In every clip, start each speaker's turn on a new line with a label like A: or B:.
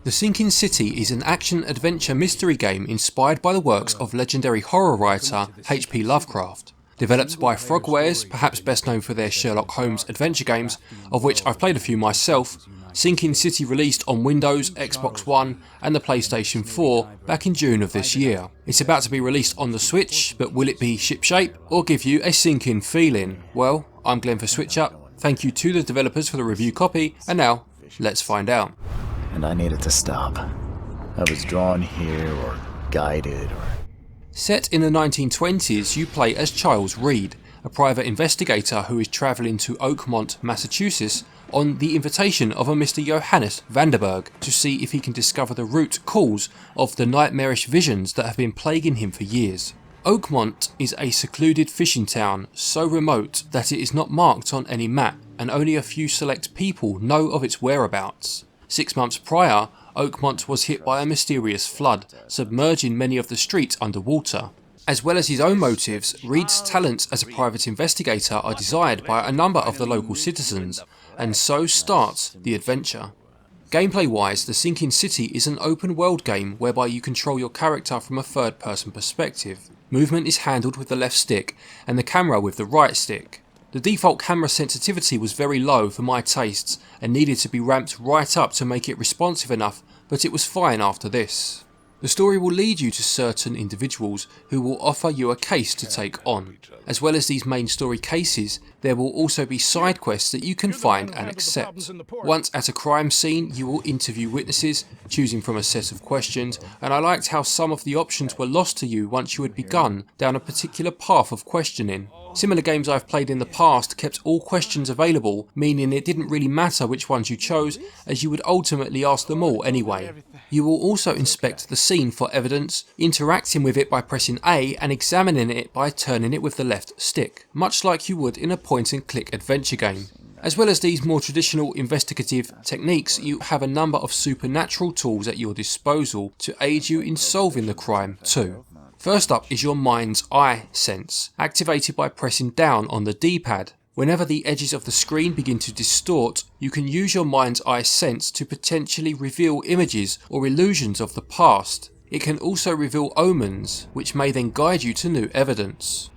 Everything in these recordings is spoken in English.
A: The Sinking City is an action-adventure mystery game inspired by the works of legendary horror writer H.P. Lovecraft. Developed by Frogwares, perhaps best known for their Sherlock Holmes adventure games, of which I've played a few myself, Sinking City released on Windows, Xbox One and the PlayStation 4 back in June of this year. It's about to be released on the Switch, but will it be shipshape or give you a sinking feeling? Well, I'm Glenn for SwitchUp, thank you to the developers for the review copy, and now, let's find out.
B: And I needed to stop. I was drawn here, or guided, or...
A: Set in the 1920s, you play as Charles Reed, a private investigator who is travelling to Oakmont, Massachusetts on the invitation of a Mr. Johannes Vanderberg to see if he can discover the root cause of the nightmarish visions that have been plaguing him for years. Oakmont is a secluded fishing town, so remote that it is not marked on any map and only a few select people know of its whereabouts. 6 months prior, Oakmont was hit by a mysterious flood, submerging many of the streets underwater. As well as his own motives, Reed's talents as a private investigator are desired by a number of the local citizens, and so starts the adventure. Gameplay wise, The Sinking City is an open world game whereby you control your character from a third person perspective. Movement is handled with the left stick and the camera with the right stick. The default camera sensitivity was very low for my tastes and needed to be ramped right up to make it responsive enough, but it was fine after this. The story will lead you to certain individuals who will offer you a case to take on. As well as these main story cases, there will also be side quests that you can find and accept. Once at a crime scene, you will interview witnesses, choosing from a set of questions, and I liked how some of the options were lost to you once you had begun down a particular path of questioning. Similar games I've played in the past kept all questions available, meaning it didn't really matter which ones you chose, as you would ultimately ask them all anyway. You will also inspect the scene for evidence, interacting with it by pressing A and examining it by turning it with the left stick, much like you would in a point and click adventure game. As well as these more traditional investigative techniques, you have a number of supernatural tools at your disposal to aid you in solving the crime too. First up is your mind's eye sense, activated by pressing down on the D-pad. Whenever the edges of the screen begin to distort, you can use your mind's eye sense to potentially reveal images or illusions of the past. It can also reveal omens, which may then guide you to new evidence.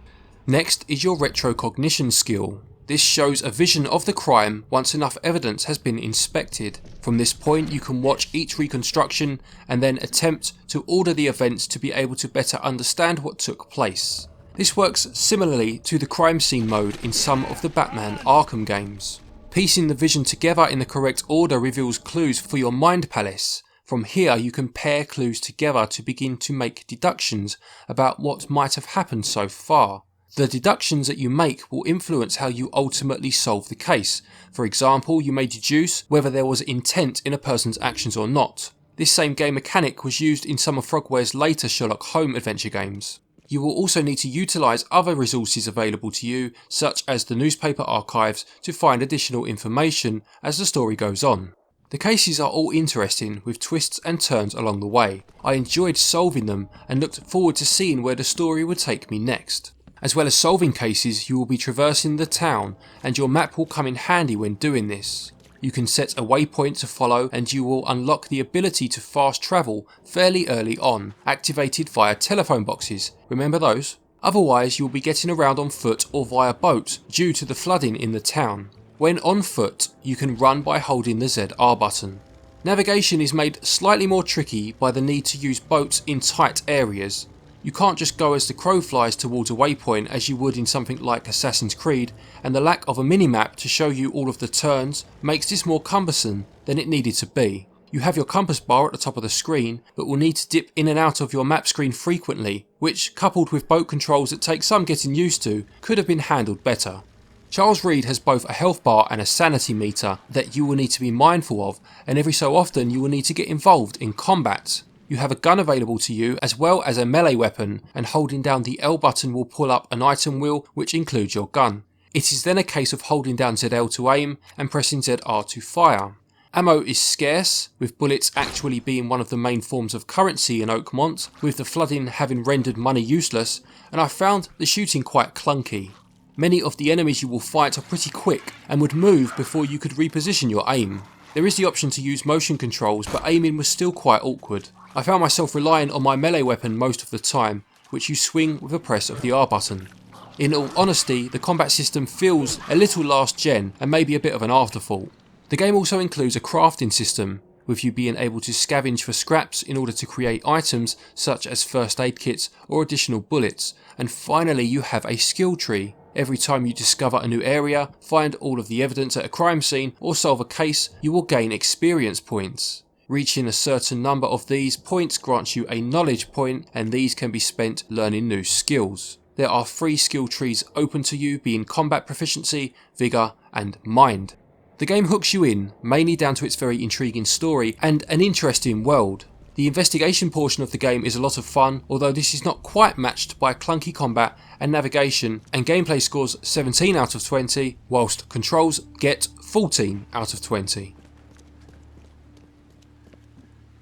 A: Next is your retrocognition skill. This shows a vision of the crime once enough evidence has been inspected. From this point you can watch each reconstruction and then attempt to order the events to be able to better understand what took place. This works similarly to the crime scene mode in some of the Batman Arkham games. Piecing the vision together in the correct order reveals clues for your mind palace. From here you can pair clues together to begin to make deductions about what might have happened so far. The deductions that you make will influence how you ultimately solve the case. For example, you may deduce whether there was intent in a person's actions or not. This same game mechanic was used in some of Frogwares' later Sherlock Holmes adventure games. You will also need to utilise other resources available to you, such as the newspaper archives, to find additional information as the story goes on. The cases are all interesting, with twists and turns along the way. I enjoyed solving them and looked forward to seeing where the story would take me next. As well as solving cases, you will be traversing the town, and your map will come in handy when doing this. You can set a waypoint to follow and you will unlock the ability to fast travel fairly early on, activated via telephone boxes, remember those? Otherwise you will be getting around on foot or via boat due to the flooding in the town. When on foot, you can run by holding the ZR button. Navigation is made slightly more tricky by the need to use boats in tight areas. You can't just go as the crow flies towards a waypoint as you would in something like Assassin's Creed, and the lack of a minimap to show you all of the turns makes this more cumbersome than it needed to be. You have your compass bar at the top of the screen, but will need to dip in and out of your map screen frequently, which, coupled with boat controls that take some getting used to, could have been handled better. Charles Reed has both a health bar and a sanity meter that you will need to be mindful of, and every so often you will need to get involved in combat. You have a gun available to you as well as a melee weapon, and holding down the L button will pull up an item wheel which includes your gun. It is then a case of holding down ZL to aim and pressing ZR to fire. Ammo is scarce, with bullets actually being one of the main forms of currency in Oakmont, with the flooding having rendered money useless, and I found the shooting quite clunky. Many of the enemies you will fight are pretty quick and would move before you could reposition your aim. There is the option to use motion controls, but aiming was still quite awkward. I found myself relying on my melee weapon most of the time, which you swing with a press of the R button. In all honesty, the combat system feels a little last gen and maybe a bit of an afterthought. The game also includes a crafting system, with you being able to scavenge for scraps in order to create items such as first aid kits or additional bullets, and finally you have a skill tree. Every time you discover a new area, find all of the evidence at a crime scene or solve a case, you will gain experience points. Reaching a certain number of these points grants you a knowledge point, and these can be spent learning new skills. There are 3 skill trees open to you, being combat proficiency, vigour and mind. The game hooks you in, mainly down to its very intriguing story and an interesting world. The investigation portion of the game is a lot of fun, although this is not quite matched by clunky combat and navigation, and gameplay scores 17 out of 20, whilst controls get 14 out of 20.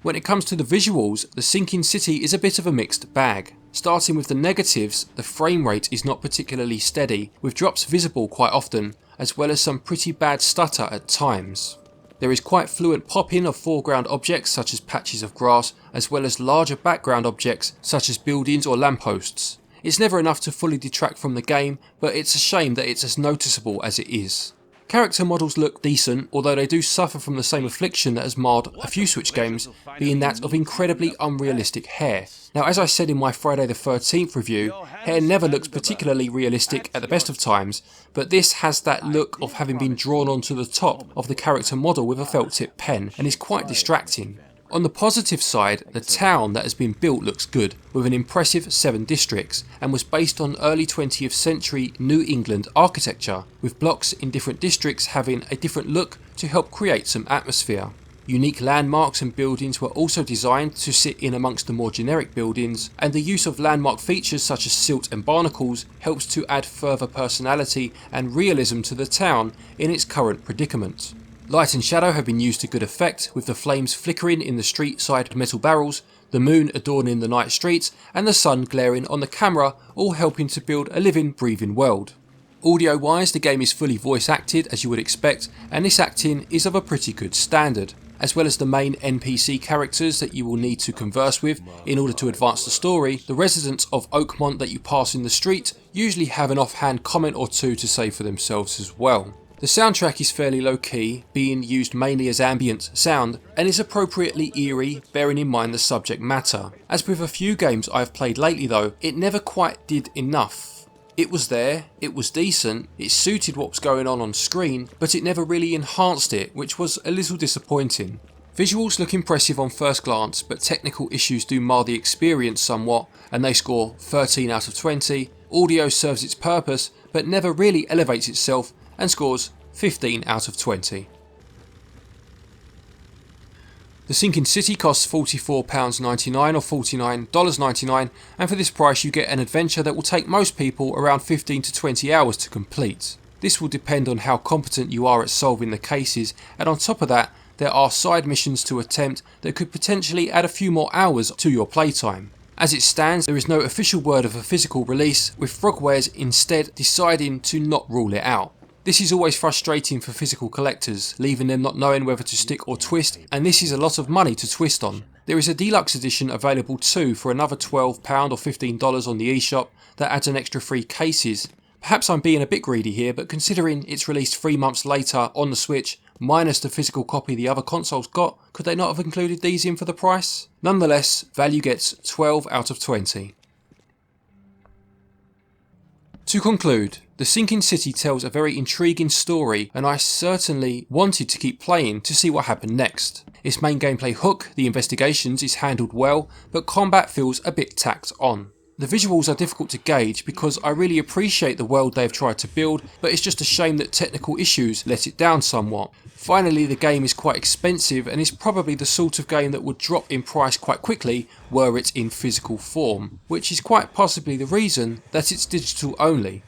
A: When it comes to the visuals, The Sinking City is a bit of a mixed bag. Starting with the negatives, the frame rate is not particularly steady, with drops visible quite often, as well as some pretty bad stutter at times. There is quite fluent popping of foreground objects such as patches of grass, as well as larger background objects such as buildings or lampposts. It's never enough to fully detract from the game, but it's a shame that it's as noticeable as it is. Character models look decent, although they do suffer from the same affliction that has marred a few Switch games, being that of incredibly unrealistic hair. Now, as I said in my Friday the 13th review, hair never looks particularly realistic at the best of times, but this has that look of having been drawn onto the top of the character model with a felt tip pen, and is quite distracting. On the positive side, the town that has been built looks good, with an impressive 7 districts, and was based on early 20th century New England architecture, with blocks in different districts having a different look to help create some atmosphere. Unique landmarks and buildings were also designed to sit in amongst the more generic buildings, and the use of landmark features such as silt and barnacles helps to add further personality and realism to the town in its current predicament. Light and shadow have been used to good effect, with the flames flickering in the street side metal barrels, the moon adorning the night streets, and the sun glaring on the camera, all helping to build a living, breathing world. Audio wise, the game is fully voice acted as you would expect, and this acting is of a pretty good standard, as well as the main NPC characters that you will need to converse with in order to advance the story. The residents of Oakmont that you pass in the street usually have an offhand comment or two to say for themselves as well. The soundtrack is fairly low key, being used mainly as ambient sound, and is appropriately eerie, bearing in mind the subject matter. As with a few games I've played lately though, it never quite did enough. It was there, it was decent, it suited what was going on screen, but it never really enhanced it, which was a little disappointing. Visuals look impressive on first glance, but technical issues do mar the experience somewhat, and they score 13 out of 20. Audio serves its purpose, but never really elevates itself, and scores 15 out of 20. The Sinking City costs £44.99 or $49.99, and for this price you get an adventure that will take most people around 15 to 20 hours to complete. This will depend on how competent you are at solving the cases, and on top of that there are side missions to attempt that could potentially add a few more hours to your playtime. As it stands, there is no official word of a physical release, with Frogwares instead deciding to not rule it out. This is always frustrating for physical collectors, leaving them not knowing whether to stick or twist, and this is a lot of money to twist on. There is a deluxe edition available too for another £12 or $15 on the eShop that adds an extra 3 cases. Perhaps I'm being a bit greedy here, but considering it's released 3 months later on the Switch, minus the physical copy the other consoles got, could they not have included these in for the price? Nonetheless, value gets 12 out of 20. To conclude, The Sinking City tells a very intriguing story, and I certainly wanted to keep playing to see what happened next. Its main gameplay hook, the investigations, is handled well, but combat feels a bit tacked on. The visuals are difficult to gauge because I really appreciate the world they've tried to build, but it's just a shame that technical issues let it down somewhat. Finally, the game is quite expensive and is probably the sort of game that would drop in price quite quickly were it in physical form, which is quite possibly the reason that it's digital only.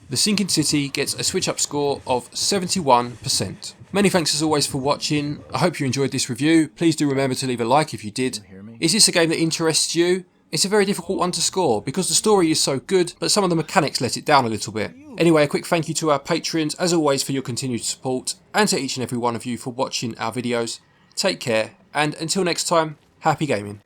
A: The Sinking City gets a SwitchUp score of 71%. Many thanks as always for watching. I hope you enjoyed this review. Please do remember to leave a like if you did. Is this a game that interests you? It's a very difficult one to score because the story is so good, but some of the mechanics let it down a little bit. Anyway, a quick thank you to our patrons as always for your continued support, and to each and every one of you for watching our videos. Take care, and until next time, happy gaming.